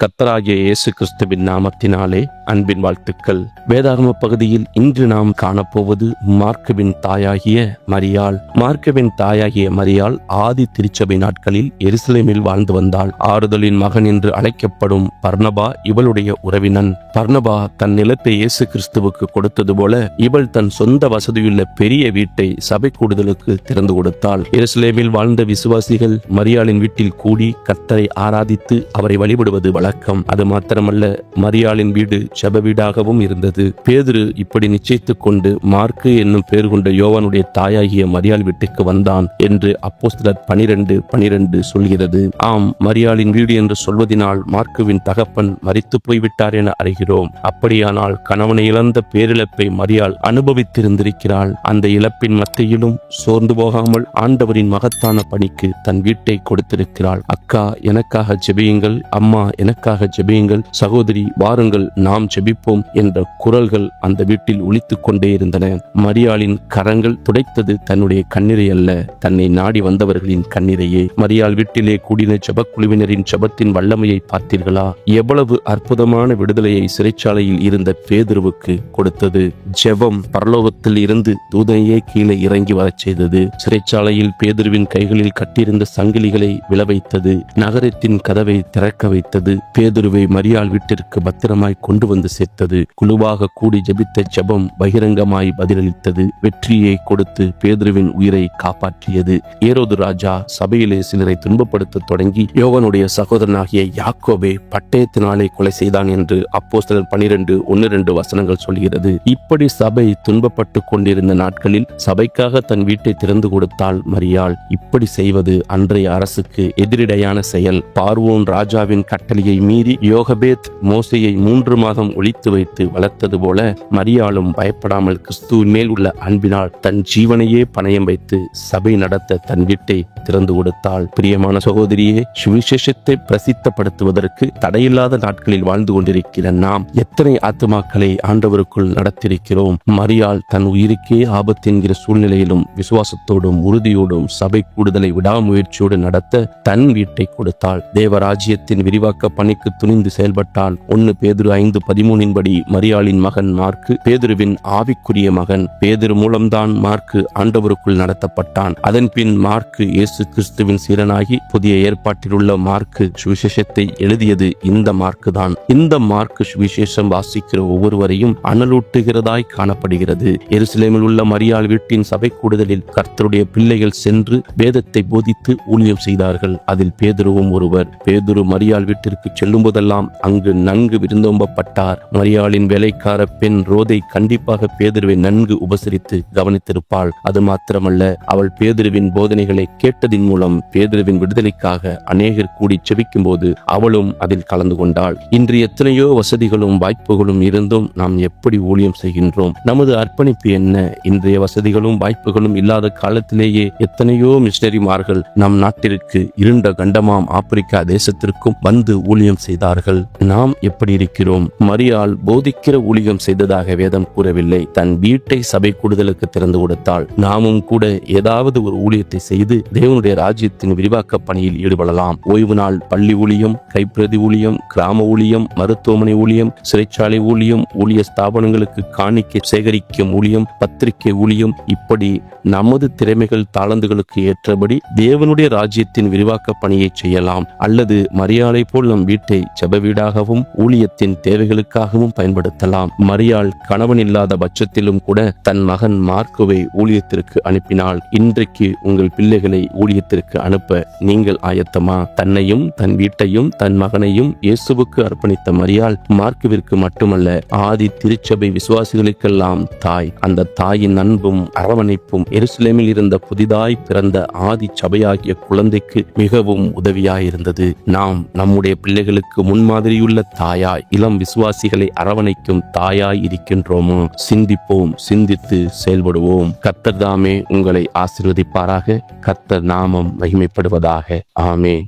கர்த்தராகிய இயேசு கிறிஸ்துவின் நாமத்தினாலே அன்பின் வாழ்த்துக்கள். வேதாகம பகுதியில் இன்று நாம் காணப்போவது மார்க்குவின் தாயாகிய மரியாள். மார்க்குவின் தாயாகிய மரியாள் ஆதி திருச்சபை நாட்களில் எருசலேமில் வாழ்ந்து வந்தாள். ஆறுதலின் மகன் என்று அழைக்கப்படும் பர்னபா இவளுடைய உறவினன். பர்னபா தன் நிலத்தை இயேசு கிறிஸ்துவுக்கு கொடுத்தது போல இவள் தன் சொந்த வசதியுள்ள பெரிய வீட்டை சபை கூடுதலுக்கு திறந்து கொடுத்தாள். எருசலேமில் வாழ்ந்த விசுவாசிகள் மரியாளின் வீட்டில் கூடி கர்த்தரை ஆராதித்து அவரை வழிபடுவது வழக்கம். அது மாத்திரமல்ல, மரியாளின் வீடு ஜெப வீடாகவும் இருந்தது. பேதுரு இப்படி நிச்சயித்துக் கொண்டு மார்க்கு என்னும் பெயர் கொண்ட யோவானுடைய தாயாகிய மரியாள் வீட்டுக்கு வந்தான் என்று அப்போஸ்தலர் 12:12 சொல்கிறது. ஆம், மரியாளின் வீடு என்று சொல்வதனால் மார்க்குவின் தகப்பன் மரித்து போய்விட்டார் என அறிகிறோம். அப்படியானால் கணவனை இழந்த பேரிழப்பை மரியாள் அனுபவித்திருந்திருக்கிறாள். அந்த இழப்பின் மத்தியிலும் சோர்ந்து போகாமல் ஆண்டவரின் மகத்தான பணிக்கு தன் வீட்டை கொடுத்திருக்கிறாள். அக்கா எனக்காக ஜெபியுங்கள், அம்மா எனக்காக ஜெபியுங்கள், சகோதரி வாருங்கள் நாம் ஜெபிப்போம் என்ற குரல்கள் அந்த வீட்டில் ஒலித்துக் கொண்டே இருந்தன. மரியாளின் கரங்கள் துடைத்தது தன்னுடைய கண்ணீரை அல்ல, தன்னை நாடி வந்தவர்களின் கண்ணீரையே. மரியாள் வீட்டிலே கூடின ஜெபக்குழுவினரின் ஜெபத்தின் வல்லமையை பார்த்தீர்களா? எவ்வளவு அற்புதமான விடுதலையை சிறைச்சாலையில் இருந்த பேதுருவுக்கு கொடுத்தது. ஜெபம் பரலோகத்தில் இருந்து தூதனையே கீழே இறங்கி வரச் செய்தது. சிறைச்சாலையில் பேதுருவின் கைகளில் கட்டியிருந்த சங்கிலிகளை விழவைத்தது. நகரத்தின் கதவை திறக்க வைத்தது. பேதுருவை மரியாள் வீட்டிற்கு பத்திரமாய் கொண்டு வந்து சேர்த்தது. குழுவாக கூடி ஜெபித்த ஜெபம் பகிரங்கமாய் பதிலளித்தது. வெற்றியை கொடுத்து பேதுருவின் உயிரை காப்பாற்றியது. ஏரோது ராஜா சபையிலே சிலரை துன்பப்படுத்த தொடங்கி யோவானுடைய சகோதரனாகிய யாக்கோபை பட்டயத்தினாலே கொலை செய்தான் என்று அப்போஸ்தலர் 12:1-2 வசனங்கள் சொல்கிறது. இப்படி சபை துன்பப்பட்டு கொண்டிருந்த நாட்களில் சபைக்காக தன் வீட்டை திறந்து கொடுத்தாள் மரியாள். இப்படி செய்வது அன்றைய அரசுக்கு எதிரிடையான செயல். பார்வோன் ராஜாவின் கட்டளையை மீறி யோகபேத் மோசையை 3 மாதம் ஒளித்து வைத்து வளர்த்தது போல மரியாளும் பயப்படாமல் கிறிஸ்துவின் மேல் உள்ள அன்பினால் தன் ஜீவனையே பணயம் வைத்து சபை நடத்த தன் வீட்டை திறந்து கொடுத்தாள். பிரியமான சகோதரியே, சுவிசேஷத்தை பிரசித்தப்படுத்துவதற்கு தடையில்லாத நாட்களில் வாழ்ந்து கொண்டிருக்கிற நாம் எத்தனை ஆத்துமாக்களை ஆண்டவருக்குள் நடத்திருக்கிறோம். மரியாள் தன் உயிருக்கே ஆபத்து என்கிற சூழ்நிலையிலும் விசுவாசத்தோடும் உறுதியோடும் சபை கூடுதலை விடாமுயற்சியோடு நடத்த தன் வீட்டை கொடுத்தாள். தேவராஜ்யத்தின் விரிவாக்க பணிக்கு துணிந்து செயல்பட்டாள். 1 பேதுரு 5:13 படி மரியாளின் மகன் மார்க்கு பேதுருவின் ஆவிக்குரிய மகன். பேதுரு மூலம்தான் மார்க்கு ஆண்டவருக்குள் நடத்தப்பட்டான். அதன் பின் மார்க்கு இயேசு கிறிஸ்துவின் சீரனாகி புதிய ஏற்பாட்டில் உள்ள மார்க்கு சுவிசேஷத்தை எழுதியது இந்த மார்க்கு தான். இந்த மார்க்கு சுவிசேஷம் வாசிக்கிற ஒவ்வொருவரையும் அனலூட்டுகிறதாய் காணப்படுகிறது. எருசலேமில் உள்ள மரியாள் வீட்டின் சபை கூடுதலில் கர்த்தருடைய பிள்ளைகள் சென்று வேதத்தை போதித்து ஊழியம் செய்தார்கள். அதில் பேதுருவும் ஒருவர். பேதுரு மரியாள் வீட்டிற்கு செல்லும் போதெல்லாம் அங்கு நன்கு விருந்தோம்பப்பட்டார். மரியாளின் வேலைக்கார பெண் ரோதை கண்டிப்பாக பேதுருவை நன்கு உபசரித்து கவனித்திருப்பாள். அது மாத்திரமல்ல, அவள் பேதுருவின் போதனைகளை கேட்டதின் மூலம் பேதுருவின் விடுதலைக்காக அநேகர் கூடி செபிக்கும் போது அவளும் அதில் கலந்து கொண்டாள். இன்று எத்தனையோ வசதிகளும் வாய்ப்புகளும் இருந்தும் நாம் எப்படி ஊழியம் செய்கின்றோம்? நமது அர்ப்பணிப்பு என்ன? இன்றைய வசதிகளும் வாய்ப்புகளும் இல்லாத காலத்திலேயே எத்தனையோ மிஷனரிமார்கள் நம் நாட்டிற்கு இருண்ட கண்டமாம் ஆப்பிரிக்கா தேசத்திற்கும் வந்து ஊழியம் செய்தார்கள். நாம் எப்படி இருக்கிறோம்? மரியாள் போதிக்கிற ஊழியம் செய்ததாக வேதம் கூறவில்லை. தன் வீட்டை சபை கூடுதலுக்கு திறந்து கொடுத்தாள். நாமும் கூட ஏதாவது ஒரு ஊழியத்தை செய்து தேவனுடைய ராஜ்யத்தின் விரிவாக்க பணியில் ஈடுபடலாம். ஓய்வு நாள் பள்ளி ஊழியம், கைப்பிரதி ஊழியம், கிராம ஊழியம், மருத்துவமனை ஊழியம், சிறைச்சாலை ஊழியம், ஊழிய ஸ்தாபனங்களுக்கு காணிக்கை சேகரிக்கும் ஊழியம், பத்திரிகை ஊழியம், இப்படி நமது திறமைகள் தாளந்துகளுக்கு ஏற்றபடி தேவனுடைய ராஜ்யத்தின் விரிவாக்க பணியை செய்யலாம். அல்லது மரியாளை போல் நம் வீட்டை ஜெப வீடாகவும் ஊழியத்தின் தேவைகளுக்காகவும் பயன்படுத்தலாம். மரியாள் கணவன் இல்லாத பட்சத்திலும் கூட தன் மகன் மார்க்குவை ஊழியத்திற்கு அனுப்பினாள். இன்றைக்கு உங்கள் பிள்ளைகளை ஊழியத்திற்கு அனுப்ப நீங்கள் ஆயத்தமா? தன்னையும் தன் வீட்டையும் தன் மகனையும் இயேசுவுக்கு அர்ப்பணித்த மரியாள் மார்க்குவிற்கு மட்டுமல்ல, ஆதி திருச்சபை விசுவாசிகளுக்கெல்லாம் தாய். அந்த தாயின் அன்பும் அரவணைப்பும் எருசலேமில் இருந்த புதிதாய் பிறந்த ஆதி சபையாகிய குழந்தைக்கு மிகவும் உதவியாயிருந்தது. நாம் நம்முடைய பிள்ளைகளுக்கு முன்மாதிரியுள்ள தாயாய், இளம் விசுவாசிகளை அரவணைக்கும் தாயாய் இருக்கின்றோமோ? சிந்திப்போம், சிந்தித்து செயல்படுவோம். கர்த்தர் தாமே உங்களை ஆசீர்வதிப்பாராக. கர்த்தர் நாமம் மகிமைப்படுவதாக. ஆமென்.